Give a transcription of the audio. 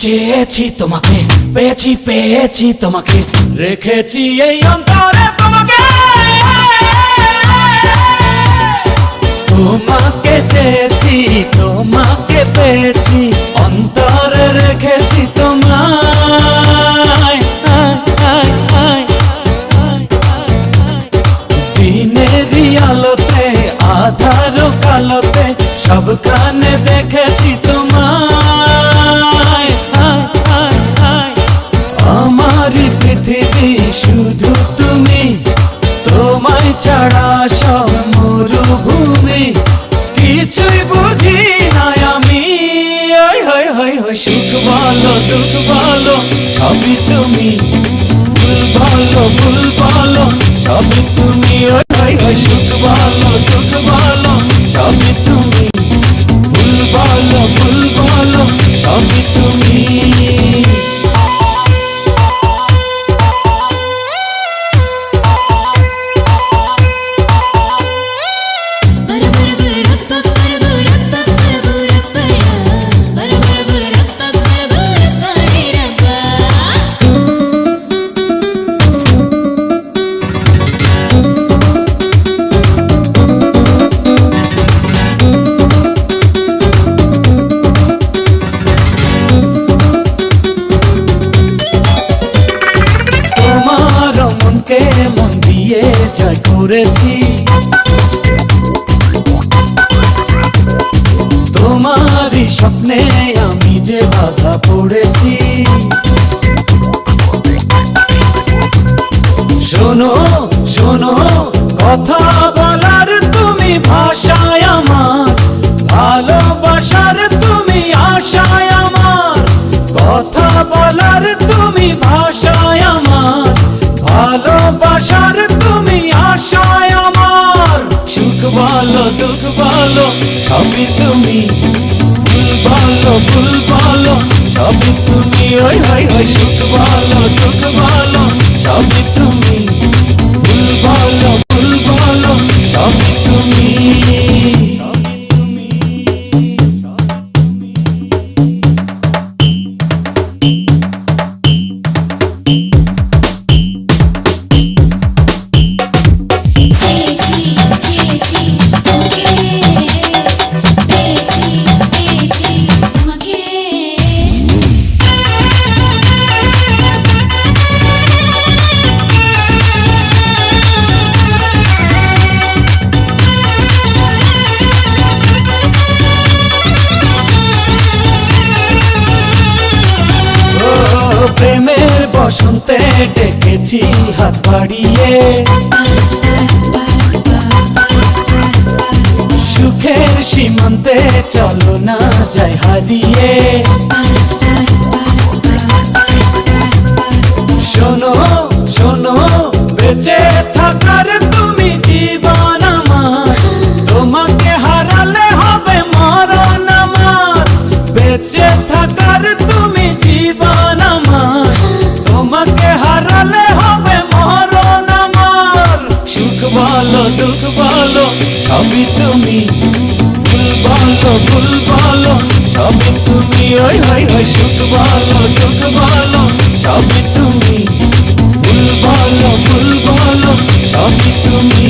চেয়েছি তোমাকে, পেয়েছি পেয়েছি তোমাকে, রেখেছি এই অন্তরে তোমাকে। তোমাকে চেয়েছি, তোমাকে পেয়েছি, অন্তরে রেখেছি তোমায়। দিনেরই আলোতে আধার কালোতে সবখানে দেখেছি তোমায়। আমারই পৃথিবী শুধু তুমি, তোমায় ছাড়া সব মরুভূমি, কিছুই বুঝি না আমি। সুখ বলো দুঃখ বলো সবই তুমি, ভুল বলো ভুল বলো সবই তুমি। সুখ বলো দুঃখ বলো সবই তুমি, ভুল বলো ভুল বলো সবই তুমি। মন দিয়ে জয় করেছি, তোমারই স্বপ্নে আমি যে বাধা পড়েছি। শোনো শোনো কথা বলার তুমি ভাষায় আমার, ভালোবাসার তুমি আশায় আমার। কথা বলার তুমি ভাষায় আমার, ভালোবাসার তুমি আশায় আমার। সুখ বলো দুঃখ বলো সবই তুমি, ভুল বলো ভুল বলো সবই তুমি। সুখ বলো দুঃখ বলো সবই তুমি, ভুল বলো ভুল বলো সবই তুমি। প্রেমের বসন্তে ডেকেছি হাত বাড়িয়ে, সুখের সীমান্তে চলো না যাই হারিয়ে। শোনো শোনো বেঁচে থাকার তুমি জীবন আমার, তোমাকে হারালে হবে মরণ আমার। বেঁচে থাকার তুমি জীবন আমার, তোমাকে হারালে হবে মরণ আমার। সুখ বলো দুঃখ বলো সবই তুমি, ভুল বলো ভুল বলো সবই তুমি। সুখ বলো দুঃখ বলো সবই তুমি, ভুল বলো ভুল বলো সবই তুমি।